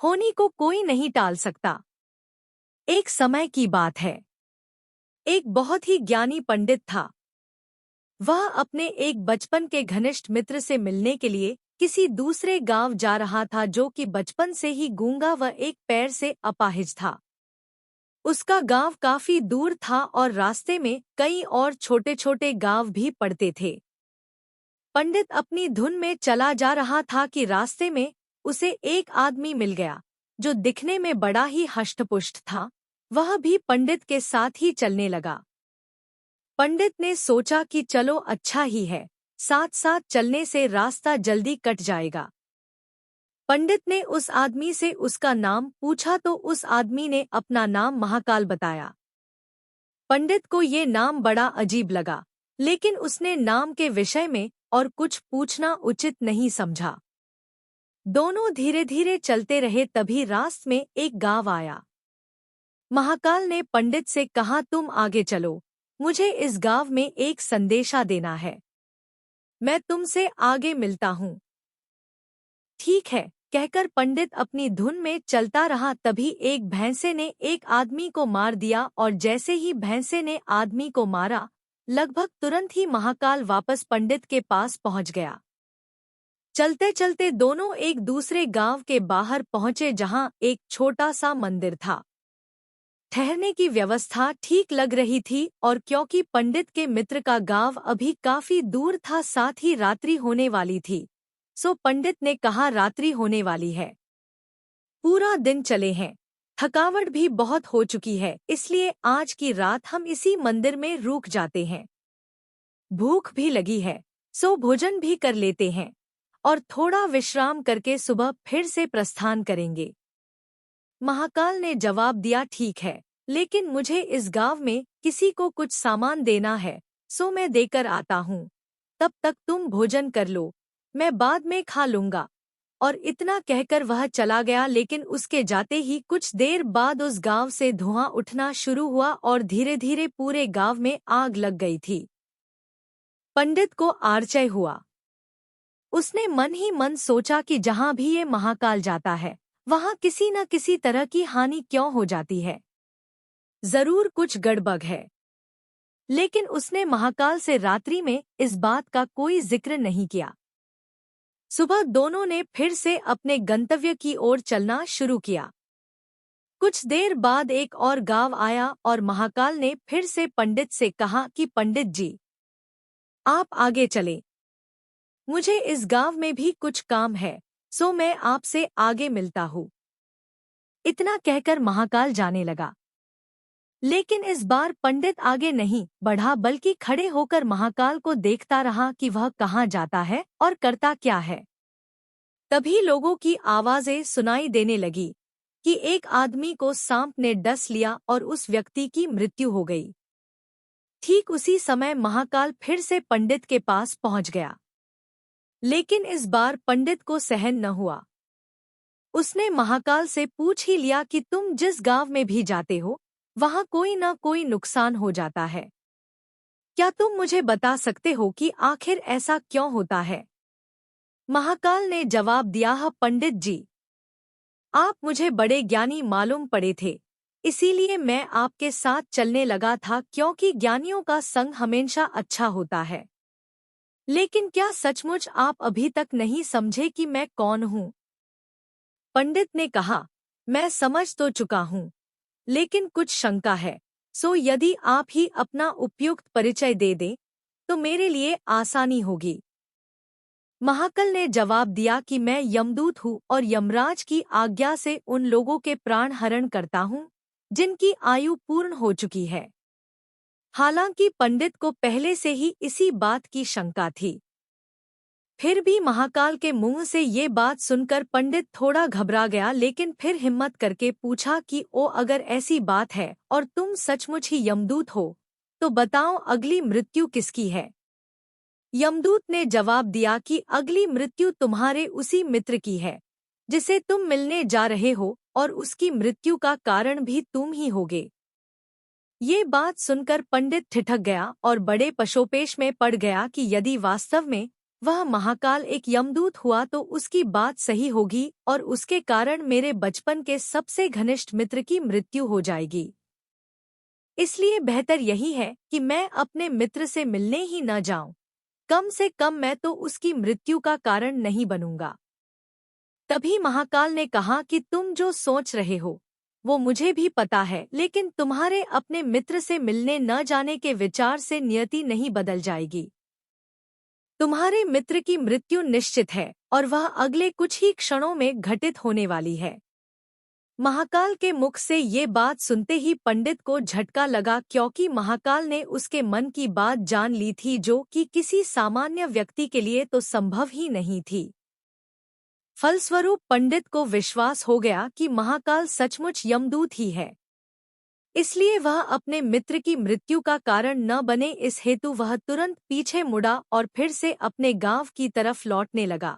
होनी को कोई नहीं टाल सकता। एक समय की बात है। एक बहुत ही ज्ञानी पंडित था। वह अपने एक बचपन के घनिष्ठ मित्र से मिलने के लिए किसी दूसरे गांव जा रहा था, जो कि बचपन से ही गूंगा व एक पैर से अपाहिज था। उसका गांव काफी दूर था और रास्ते में कई और छोटे छोटे गांव भी पड़ते थे। पंडित अपनी धुन में चला जा रहा था कि रास्ते में उसे एक आदमी मिल गया, जो दिखने में बड़ा ही हष्टपुष्ट था। वह भी पंडित के साथ ही चलने लगा। पंडित ने सोचा कि चलो अच्छा ही है, साथ साथ चलने से रास्ता जल्दी कट जाएगा। पंडित ने उस आदमी से उसका नाम पूछा तो उस आदमी ने अपना नाम महाकाल बताया। पंडित को ये नाम बड़ा अजीब लगा, लेकिन उसने नाम के विषय में और कुछ पूछना उचित नहीं समझा। दोनों धीरे धीरे चलते रहे, तभी रास्ते में एक गांव आया। महाकाल ने पंडित से कहा, तुम आगे चलो, मुझे इस गांव में एक संदेशा देना है। मैं तुमसे आगे मिलता हूँ। ठीक है, कहकर पंडित अपनी धुन में चलता रहा। तभी एक भैंसे ने एक आदमी को मार दिया और जैसे ही भैंसे ने आदमी को मारा, लगभग तुरंत ही महाकाल वापस पंडित के पास पहुंच गया। चलते चलते दोनों एक दूसरे गांव के बाहर पहुंचे, जहां एक छोटा सा मंदिर था। ठहरने की व्यवस्था ठीक लग रही थी और क्योंकि पंडित के मित्र का गांव अभी काफी दूर था, साथ ही रात्रि होने वाली थी, सो पंडित ने कहा, रात्रि होने वाली है, पूरा दिन चले हैं, थकावट भी बहुत हो चुकी है, इसलिए आज की रात हम इसी मंदिर में रुक जाते हैं। भूख भी लगी है, सो भोजन भी कर लेते हैं और थोड़ा विश्राम करके सुबह फिर से प्रस्थान करेंगे। महाकाल ने जवाब दिया, ठीक है, लेकिन मुझे इस गांव में किसी को कुछ सामान देना है, सो मैं देकर आता हूँ। तब तक तुम भोजन कर लो, मैं बाद में खा लूंगा। और इतना कहकर वह चला गया, लेकिन उसके जाते ही कुछ देर बाद उस गांव से धुआं उठना शुरू हुआ और धीरे धीरे पूरे गांव में आग लग गई थी। पंडित को आश्चर्य हुआ। उसने मन ही मन सोचा कि जहां भी ये महाकाल जाता है, वहां किसी न किसी तरह की हानि क्यों हो जाती है, जरूर कुछ गड़बड़ है। लेकिन उसने महाकाल से रात्रि में इस बात का कोई जिक्र नहीं किया। सुबह दोनों ने फिर से अपने गंतव्य की ओर चलना शुरू किया। कुछ देर बाद एक और गांव आया और महाकाल ने फिर से पंडित से कहा कि पंडित जी, आप आगे चलें, मुझे इस गांव में भी कुछ काम है, सो मैं आपसे आगे मिलता हूँ। इतना कहकर महाकाल जाने लगा, लेकिन इस बार पंडित आगे नहीं बढ़ा, बल्कि खड़े होकर महाकाल को देखता रहा कि वह कहाँ जाता है और करता क्या है। तभी लोगों की आवाजें सुनाई देने लगी कि एक आदमी को सांप ने डस लिया और उस व्यक्ति की मृत्यु हो गई। ठीक उसी समय महाकाल फिर से पंडित के पास पहुंच गया, लेकिन इस बार पंडित को सहन न हुआ। उसने महाकाल से पूछ ही लिया कि तुम जिस गांव में भी जाते हो, वहां कोई न कोई नुकसान हो जाता है। क्या तुम मुझे बता सकते हो कि आखिर ऐसा क्यों होता है? महाकाल ने जवाब दिया, पंडित जी, आप मुझे बड़े ज्ञानी मालूम पड़े थे, इसीलिए मैं आपके साथ चलने लगा था, क्योंकि ज्ञानियों का संग हमेशा अच्छा होता है। लेकिन क्या सचमुच आप अभी तक नहीं समझे कि मैं कौन हूँ? पंडित ने कहा, मैं समझ तो चुका हूँ, लेकिन कुछ शंका है, सो यदि आप ही अपना उपयुक्त परिचय दे दें तो मेरे लिए आसानी होगी। महाकाल ने जवाब दिया कि मैं यमदूत हूँ और यमराज की आज्ञा से उन लोगों के प्राण हरण करता हूँ जिनकी आयु पूर्ण हो चुकी है। हालांकि पंडित को पहले से ही इसी बात की शंका थी। फिर भी महाकाल के मुंह से ये बात सुनकर पंडित थोड़ा घबरा गया, लेकिन फिर हिम्मत करके पूछा कि ओ, अगर ऐसी बात है और तुम सचमुच ही यमदूत हो, तो बताओ अगली मृत्यु किसकी है? यमदूत ने जवाब दिया कि अगली मृत्यु तुम्हारे उसी मित्र की है जिसे तुम मिलने जा रहे हो, और उसकी मृत्यु का कारण भी तुम ही होगे। ये बात सुनकर पंडित ठिठक गया और बड़े पशोपेश में पड़ गया कि यदि वास्तव में वह महाकाल एक यमदूत हुआ तो उसकी बात सही होगी और उसके कारण मेरे बचपन के सबसे घनिष्ठ मित्र की मृत्यु हो जाएगी। इसलिए बेहतर यही है कि मैं अपने मित्र से मिलने ही न जाऊं। कम से कम मैं तो उसकी मृत्यु का कारण नहीं बनूंगा। तभी महाकाल ने कहा कि तुम जो सोच रहे हो वो मुझे भी पता है, लेकिन तुम्हारे अपने मित्र से मिलने न जाने के विचार से नियति नहीं बदल जाएगी। तुम्हारे मित्र की मृत्यु निश्चित है और वह अगले कुछ ही क्षणों में घटित होने वाली है। महाकाल के मुख से ये बात सुनते ही पंडित को झटका लगा, क्योंकि महाकाल ने उसके मन की बात जान ली थी, जो कि किसी सामान्य व्यक्ति के लिए तो संभव ही नहीं थी। फलस्वरूप पंडित को विश्वास हो गया कि महाकाल सचमुच यमदूत ही है। इसलिए वह अपने मित्र की मृत्यु का कारण न बने, इस हेतु वह तुरंत पीछे मुड़ा और फिर से अपने गांव की तरफ लौटने लगा।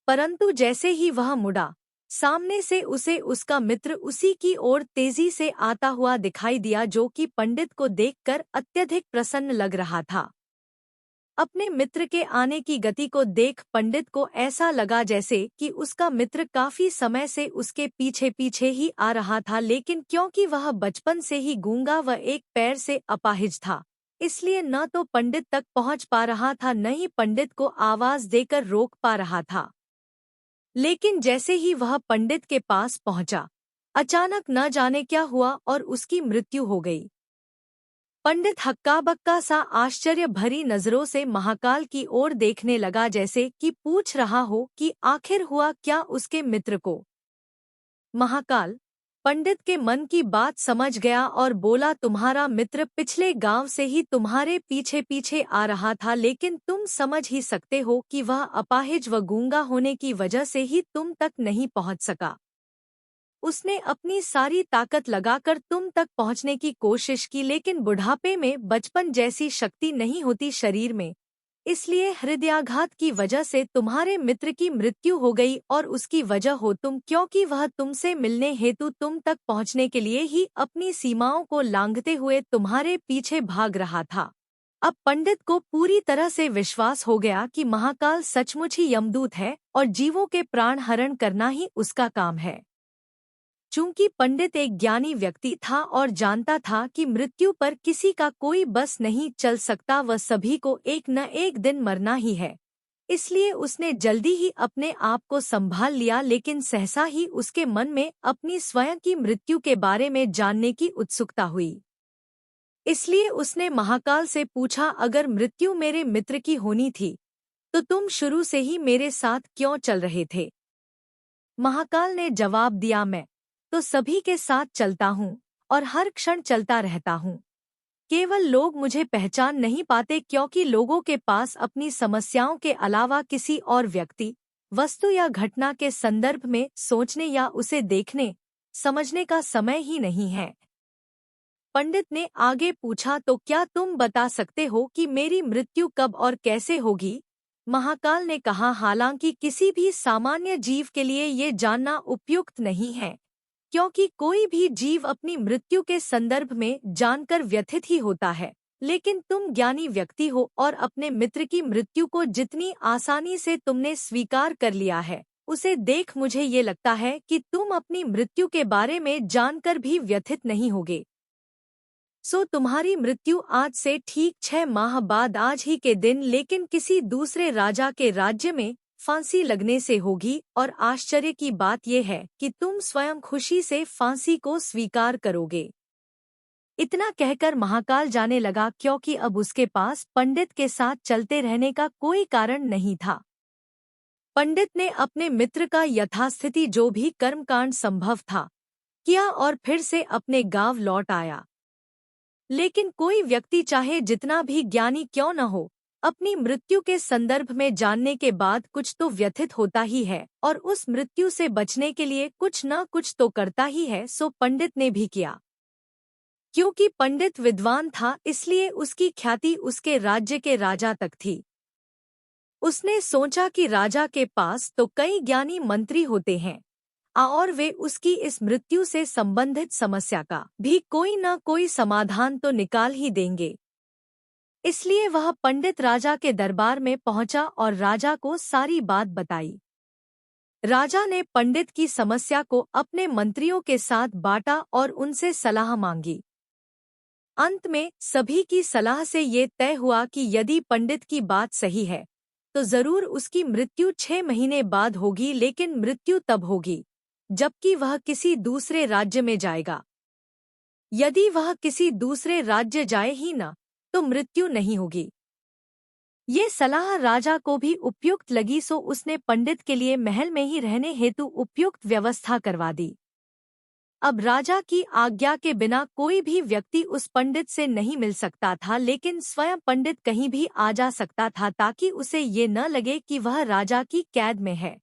परंतु जैसे ही वह मुड़ा, सामने से उसे उसका मित्र उसी की ओर तेजी से आता हुआ दिखाई दिया, जो कि पंडित को देखकर अत्यधिक प्रसन्न लग रहा था। अपने मित्र के आने की गति को देख पंडित को ऐसा लगा जैसे कि उसका मित्र काफी समय से उसके पीछे पीछे ही आ रहा था, लेकिन क्योंकि वह बचपन से ही गूंगा व एक पैर से अपाहिज था, इसलिए न तो पंडित तक पहुंच पा रहा था, न ही पंडित को आवाज देकर रोक पा रहा था। लेकिन जैसे ही वह पंडित के पास पहुंचा, अचानक न जाने क्या हुआ और उसकी मृत्यु हो गई। पंडित हक्का बक्का सा आश्चर्य भरी नजरों से महाकाल की ओर देखने लगा, जैसे कि पूछ रहा हो कि आखिर हुआ क्या उसके मित्र को। महाकाल पंडित के मन की बात समझ गया और बोला, तुम्हारा मित्र पिछले गांव से ही तुम्हारे पीछे पीछे आ रहा था, लेकिन तुम समझ ही सकते हो कि वह अपाहिज व गूंगा होने की वजह से ही तुम तक नहीं पहुंच सका। उसने अपनी सारी ताकत लगाकर तुम तक पहुंचने की कोशिश की, लेकिन बुढ़ापे में बचपन जैसी शक्ति नहीं होती शरीर में, इसलिए हृदयाघात की वजह से तुम्हारे मित्र की मृत्यु हो गई और उसकी वजह हो तुम, क्योंकि वह तुमसे मिलने हेतु तुम तक पहुंचने के लिए ही अपनी सीमाओं को लांघते हुए तुम्हारे पीछे भाग रहा था। अब पंडित को पूरी तरह से विश्वास हो गया कि महाकाल सचमुच ही यमदूत है और जीवों के प्राण हरण करना ही उसका काम है। चूंकि पंडित एक ज्ञानी व्यक्ति था और जानता था कि मृत्यु पर किसी का कोई बस नहीं चल सकता, वह सभी को एक न एक दिन मरना ही है, इसलिए उसने जल्दी ही अपने आप को संभाल लिया। लेकिन सहसा ही उसके मन में अपनी स्वयं की मृत्यु के बारे में जानने की उत्सुकता हुई। इसलिए उसने महाकाल से पूछा, अगर मृत्यु मेरे मित्र की होनी थी तो तुम शुरू से ही मेरे साथ क्यों चल रहे थे? महाकाल ने जवाब दिया, मैं तो सभी के साथ चलता हूँ और हर क्षण चलता रहता हूँ। केवल लोग मुझे पहचान नहीं पाते, क्योंकि लोगों के पास अपनी समस्याओं के अलावा किसी और व्यक्ति, वस्तु या घटना के संदर्भ में सोचने या उसे देखने समझने का समय ही नहीं है। पंडित ने आगे पूछा, तो क्या तुम बता सकते हो कि मेरी मृत्यु कब और कैसे होगी? महाकाल ने कहा, हालांकि किसी भी सामान्य जीव के लिए ये जानना उपयुक्त नहीं है, क्योंकि कोई भी जीव अपनी मृत्यु के संदर्भ में जानकर व्यथित ही होता है, लेकिन तुम ज्ञानी व्यक्ति हो और अपने मित्र की मृत्यु को जितनी आसानी से तुमने स्वीकार कर लिया है, उसे देख मुझे ये लगता है कि तुम अपनी मृत्यु के बारे में जानकर भी व्यथित नहीं होगे। सो तुम्हारी मृत्यु आज से ठीक 6 माह बाद आज ही के दिन, लेकिन किसी दूसरे राजा के राज्य में फांसी लगने से होगी, और आश्चर्य की बात यह है कि तुम स्वयं खुशी से फांसी को स्वीकार करोगे। इतना कहकर महाकाल जाने लगा, क्योंकि अब उसके पास पंडित के साथ चलते रहने का कोई कारण नहीं था। पंडित ने अपने मित्र का यथास्थिति जो भी कर्मकांड संभव था किया और फिर से अपने गांव लौट आया। लेकिन कोई व्यक्ति चाहे जितना भी ज्ञानी क्यों न हो, अपनी मृत्यु के संदर्भ में जानने के बाद कुछ तो व्यथित होता ही है और उस मृत्यु से बचने के लिए कुछ न कुछ तो करता ही है। सो पंडित ने भी किया। क्योंकि पंडित विद्वान था, इसलिए उसकी ख्याति उसके राज्य के राजा तक थी। उसने सोचा कि राजा के पास तो कई ज्ञानी मंत्री होते हैं और वे उसकी इस मृत्यु से संबंधित समस्या का भी कोई न कोई समाधान तो निकाल ही देंगे। इसलिए वह पंडित राजा के दरबार में पहुंचा और राजा को सारी बात बताई। राजा ने पंडित की समस्या को अपने मंत्रियों के साथ बांटा और उनसे सलाह मांगी। अंत में सभी की सलाह से ये तय हुआ कि यदि पंडित की बात सही है तो जरूर उसकी मृत्यु 6 महीने बाद होगी, लेकिन मृत्यु तब होगी जबकि वह किसी दूसरे राज्य में जाएगा। यदि वह किसी दूसरे राज्य जाए ही न तो मृत्यु नहीं होगी। ये सलाह राजा को भी उपयुक्त लगी, सो उसने पंडित के लिए महल में ही रहने हेतु उपयुक्त व्यवस्था करवा दी। अब राजा की आज्ञा के बिना कोई भी व्यक्ति उस पंडित से नहीं मिल सकता था, लेकिन स्वयं पंडित कहीं भी आ जा सकता था ताकि उसे ये न लगे कि वह राजा की कैद में है।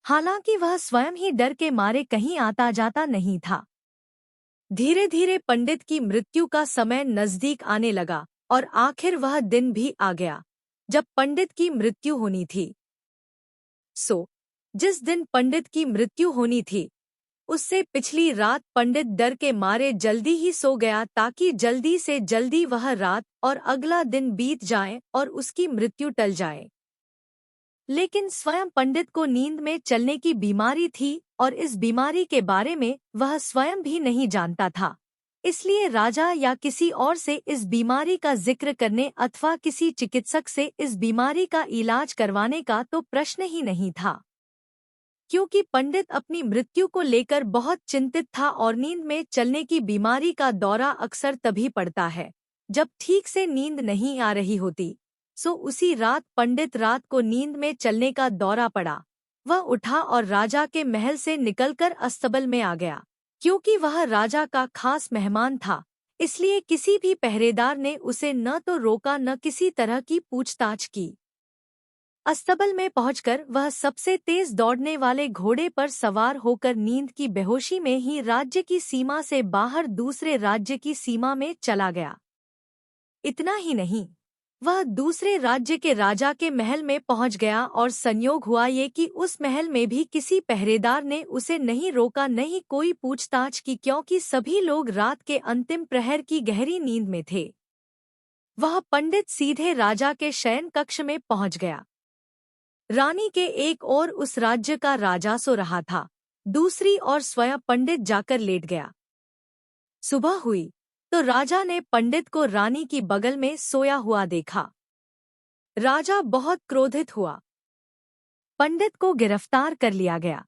हालांकि वह स्वयं ही डर के मारे कहीं आता जाता नहीं था। धीरे धीरे पंडित की मृत्यु का समय नजदीक आने लगा और आखिर वह दिन भी आ गया जब पंडित की मृत्यु होनी थी। जिस दिन पंडित की मृत्यु होनी थी उससे पिछली रात पंडित डर के मारे जल्दी ही सो गया ताकि जल्दी से जल्दी वह रात और अगला दिन बीत जाए और उसकी मृत्यु टल जाए। लेकिन स्वयं पंडित को नींद में चलने की बीमारी थी और इस बीमारी के बारे में वह स्वयं भी नहीं जानता था। इसलिए राजा या किसी और से इस बीमारी का जिक्र करने अथवा किसी चिकित्सक से इस बीमारी का इलाज करवाने का तो प्रश्न ही नहीं था, क्योंकि पंडित अपनी मृत्यु को लेकर बहुत चिंतित था और नींद में चलने की बीमारी का दौरा अक्सर तभी पड़ता है जब ठीक से नींद नहीं आ रही होती। उसी रात पंडित रात को नींद में चलने का दौरा पड़ा। वह उठा और राजा के महल से निकलकर अस्तबल में आ गया। क्योंकि वह राजा का खास मेहमान था, इसलिए किसी भी पहरेदार ने उसे न तो रोका न किसी तरह की पूछताछ की। अस्तबल में पहुंचकर वह सबसे तेज दौड़ने वाले घोड़े पर सवार होकर नींद की बेहोशी में ही राज्य की सीमा से बाहर दूसरे राज्य की सीमा में चला गया। इतना ही नहीं, वह दूसरे राज्य के राजा के महल में पहुंच गया और संयोग हुआ ये कि उस महल में भी किसी पहरेदार ने उसे नहीं रोका, नहीं कोई पूछताछ की, क्योंकि सभी लोग रात के अंतिम प्रहर की गहरी नींद में थे। वह पंडित सीधे राजा के शयन कक्ष में पहुंच गया। रानी के एक ओर उस राज्य का राजा सो रहा था, दूसरी ओर स्वयं पंडित जाकर लेट गया। सुबह हुई तो राजा ने पंडित को रानी की बगल में सोया हुआ देखा। राजा बहुत क्रोधित हुआ। पंडित को गिरफ्तार कर लिया गया।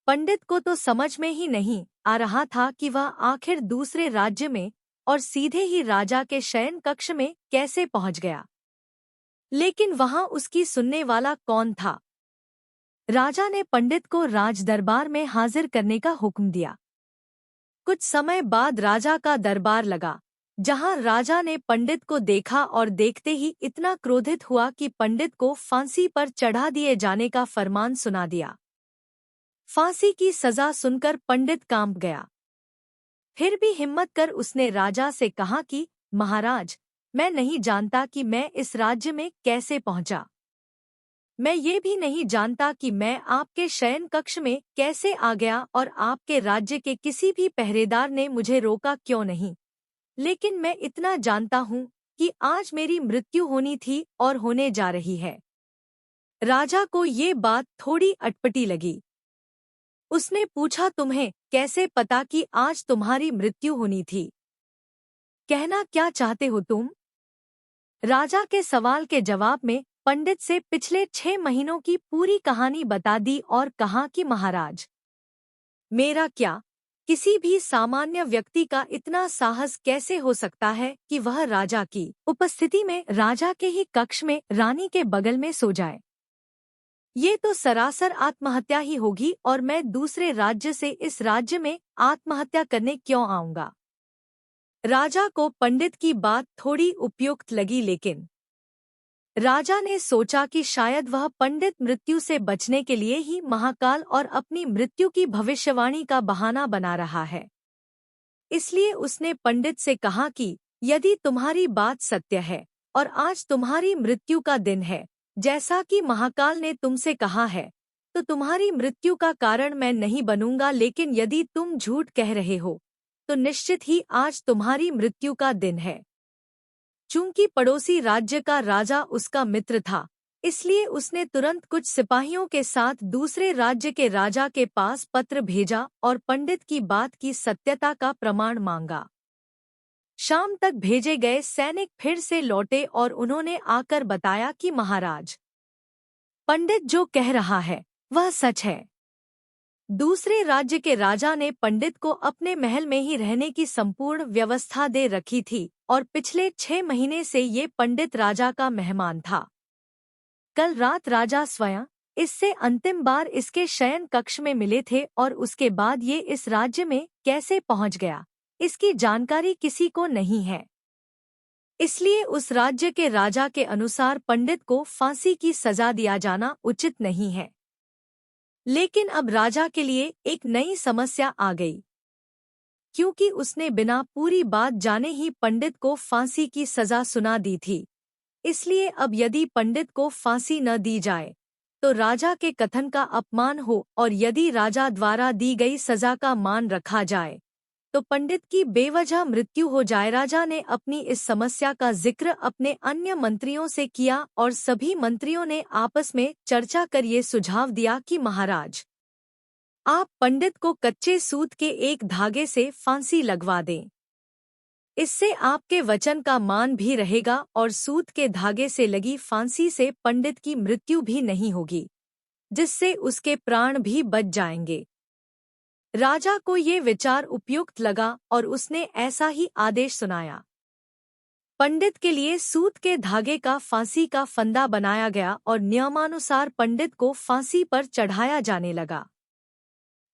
पंडित को तो समझ में ही नहीं आ रहा था कि वह आखिर दूसरे राज्य में और सीधे ही राजा के शयन कक्ष में कैसे पहुंच गया। लेकिन वहां उसकी सुनने वाला कौन था? राजा ने पंडित को राजदरबार में हाजिर करने का हुक्म दिया। कुछ समय बाद राजा का दरबार लगा, जहां राजा ने पंडित को देखा और देखते ही इतना क्रोधित हुआ कि पंडित को फांसी पर चढ़ा दिए जाने का फरमान सुना दिया। फांसी की सजा सुनकर पंडित कांप गया। फिर भी हिम्मत कर उसने राजा से कहा कि महाराज, मैं नहीं जानता कि मैं इस राज्य में कैसे पहुंचा। मैं ये भी नहीं जानता कि मैं आपके शयन कक्ष में कैसे आ गया और आपके राज्य के किसी भी पहरेदार ने मुझे रोका क्यों नहीं। लेकिन मैं इतना जानता हूँ कि आज मेरी मृत्यु होनी थी और होने जा रही है। राजा को ये बात थोड़ी अटपटी लगी। उसने पूछा, तुम्हें कैसे पता कि आज तुम्हारी मृत्यु होनी थी? कहना क्या चाहते हो तुम? राजा के सवाल के जवाब में पंडित से पिछले 6 महीनों की पूरी कहानी बता दी और कहा कि महाराज, मेरा क्या, किसी भी सामान्य व्यक्ति का इतना साहस कैसे हो सकता है कि वह राजा की उपस्थिति में राजा के ही कक्ष में रानी के बगल में सो जाए। ये तो सरासर आत्महत्या ही होगी और मैं दूसरे राज्य से इस राज्य में आत्महत्या करने क्यों आऊंगा। राजा को पंडित की बात थोड़ी उपयुक्त लगी, लेकिन राजा ने सोचा कि शायद वह पंडित मृत्यु से बचने के लिए ही महाकाल और अपनी मृत्यु की भविष्यवाणी का बहाना बना रहा है। इसलिए उसने पंडित से कहा कि यदि तुम्हारी बात सत्य है और आज तुम्हारी मृत्यु का दिन है, जैसा कि महाकाल ने तुमसे कहा है, तो तुम्हारी मृत्यु का कारण मैं नहीं बनूंगा। लेकिन यदि तुम झूठ कह रहे हो तो निश्चित ही आज तुम्हारी मृत्यु का दिन है। चूंकि पड़ोसी राज्य का राजा उसका मित्र था, इसलिए उसने तुरंत कुछ सिपाहियों के साथ दूसरे राज्य के राजा के पास पत्र भेजा और पंडित की बात की सत्यता का प्रमाण मांगा। शाम तक भेजे गए सैनिक फिर से लौटे और उन्होंने आकर बताया कि महाराज, पंडित जो कह रहा है वह सच है। दूसरे राज्य के राजा ने पंडित को अपने महल में ही रहने की संपूर्ण व्यवस्था दे रखी थी और पिछले 6 महीने से ये पंडित राजा का मेहमान था। कल रात राजा स्वयं इससे अंतिम बार इसके शयन कक्ष में मिले थे और उसके बाद ये इस राज्य में कैसे पहुंच गया, इसकी जानकारी किसी को नहीं है। इसलिए उस राज्य के राजा के अनुसार पंडित को फांसी की सजा दिया जाना उचित नहीं है। लेकिन अब राजा के लिए एक नई समस्या आ गई, क्योंकि उसने बिना पूरी बात जाने ही पंडित को फांसी की सजा सुना दी थी। इसलिए अब यदि पंडित को फांसी न दी जाए तो राजा के कथन का अपमान हो, और यदि राजा द्वारा दी गई सजा का मान रखा जाए तो पंडित की बेवजह मृत्यु हो जाए। राजा ने अपनी इस समस्या का जिक्र अपने अन्य मंत्रियों से किया और सभी मंत्रियों ने आपस में चर्चा कर ये सुझाव दिया कि महाराज, आप पंडित को कच्चे सूत के एक धागे से फांसी लगवा दें। इससे आपके वचन का मान भी रहेगा और सूत के धागे से लगी फांसी से पंडित की मृत्यु भी नहीं होगी, जिससे उसके प्राण भी बच जाएंगे। राजा को ये विचार उपयुक्त लगा और उसने ऐसा ही आदेश सुनाया। पंडित के लिए सूत के धागे का फांसी का फंदा बनाया गया और नियमानुसार पंडित को फांसी पर चढ़ाया जाने लगा।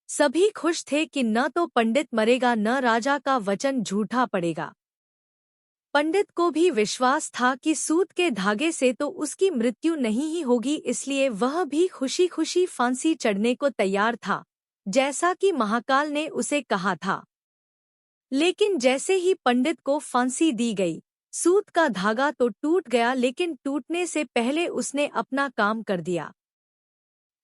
सभी खुश थे कि न तो पंडित मरेगा न राजा का वचन झूठा पड़ेगा। पंडित को भी विश्वास था कि सूत के धागे से तो उसकी मृत्यु नहीं ही होगी, इसलिए वह भी खुशी खुशी फांसी चढ़ने को तैयार था, जैसा कि महाकाल ने उसे कहा था। लेकिन जैसे ही पंडित को फांसी दी गई, सूत का धागा तो टूट गया, लेकिन टूटने से पहले उसने अपना काम कर दिया।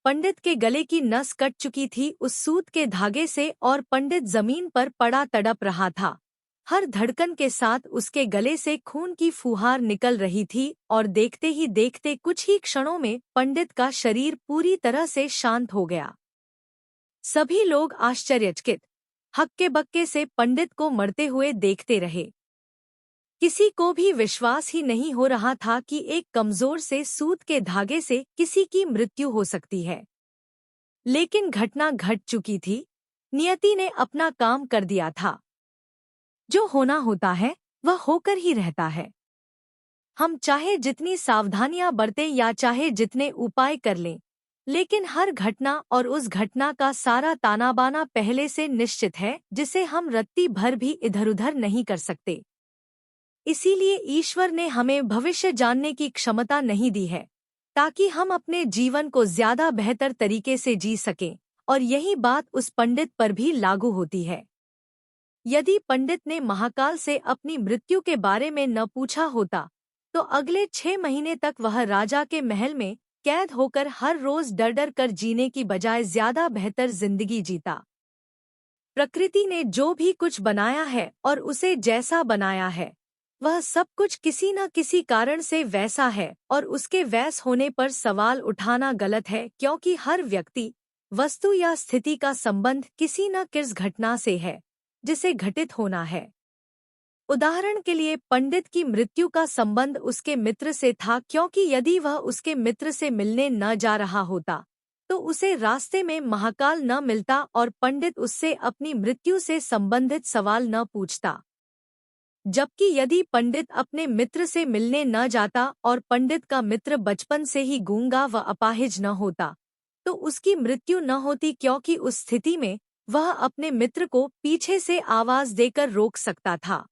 पंडित के गले की नस कट चुकी थी उस सूत के धागे से और पंडित जमीन पर पड़ा तड़प रहा था। हर धड़कन के साथ उसके गले से खून की फुहार निकल रही थी और देखते ही देखते कुछ ही क्षणों में पंडित का शरीर पूरी तरह से शांत हो गया। सभी लोग आश्चर्यचकित हक्के बक्के से पंडित को मरते हुए देखते रहे। किसी को भी विश्वास ही नहीं हो रहा था कि एक कमजोर से सूत के धागे से किसी की मृत्यु हो सकती है। लेकिन घटना घट चुकी थी, नियति ने अपना काम कर दिया था। जो होना होता है वह होकर ही रहता है। हम चाहे जितनी सावधानियां बरतें या चाहे जितने उपाय कर लें, लेकिन हर घटना और उस घटना का सारा तानाबाना पहले से निश्चित है, जिसे हम रत्ती भर भी इधर-उधर नहीं कर सकते। इसीलिए ईश्वर ने हमें भविष्य जानने की क्षमता नहीं दी है, ताकि हम अपने जीवन को ज्यादा बेहतर तरीके से जी सकें, और यही बात उस पंडित पर भी लागू होती है। यदि पंडित ने महाकाल से अपनी मृत्यु के बारे में न पूछा होता, तो अगले 6 महीने तक वह राजा के महल में कैद होकर हर रोज डर डर कर जीने की बजाय ज्यादा बेहतर जिंदगी जीता। प्रकृति ने जो भी कुछ बनाया है और उसे जैसा बनाया है, वह सब कुछ किसी न किसी कारण से वैसा है, और उसके वैस होने पर सवाल उठाना गलत है, क्योंकि हर व्यक्ति, वस्तु या स्थिति का संबंध किसी न किस घटना से है जिसे घटित होना है। उदाहरण के लिए पंडित की मृत्यु का संबंध उसके मित्र से था, क्योंकि यदि वह उसके मित्र से मिलने न जा रहा होता तो उसे रास्ते में महाकाल न मिलता और पंडित उससे अपनी मृत्यु से संबंधित सवाल न पूछता। जबकि यदि पंडित अपने मित्र से मिलने न जाता और पंडित का मित्र बचपन से ही गूंगा व अपाहिज न होता, तो उसकी मृत्यु न होती, क्योंकि उस स्थिति में वह अपने मित्र को पीछे से आवाज देकर रोक सकता था।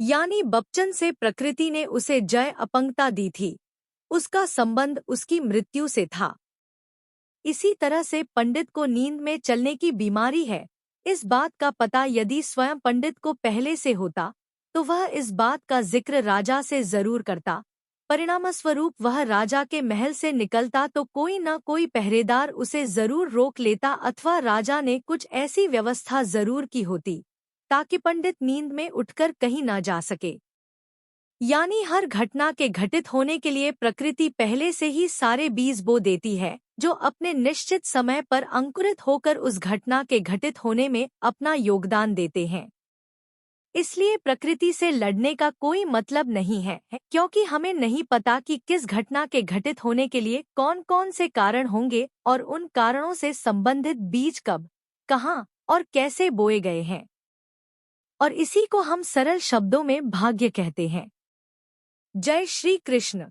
यानी बचपन से प्रकृति ने उसे जय अपंगता दी थी, उसका संबंध उसकी मृत्यु से था। इसी तरह से पंडित को नींद में चलने की बीमारी है, इस बात का पता यदि स्वयं पंडित को पहले से होता तो वह इस बात का जिक्र राजा से जरूर करता। परिणामस्वरूप वह राजा के महल से निकलता तो कोई न कोई पहरेदार उसे जरूर रोक लेता, अथवा राजा ने कुछ ऐसी व्यवस्था जरूर की होती ताकि पंडित नींद में उठकर कहीं न जा सके। यानी हर घटना के घटित होने के लिए प्रकृति पहले से ही सारे बीज बो देती है, जो अपने निश्चित समय पर अंकुरित होकर उस घटना के घटित होने में अपना योगदान देते हैं। इसलिए प्रकृति से लड़ने का कोई मतलब नहीं है, क्योंकि हमें नहीं पता कि किस घटना के घटित होने के लिए कौन कौन से कारण होंगे और उन कारणों से संबंधित बीज कब, कहाँ और कैसे बोए गए हैं। और इसी को हम सरल शब्दों में भाग्य कहते हैं। जय श्री कृष्ण।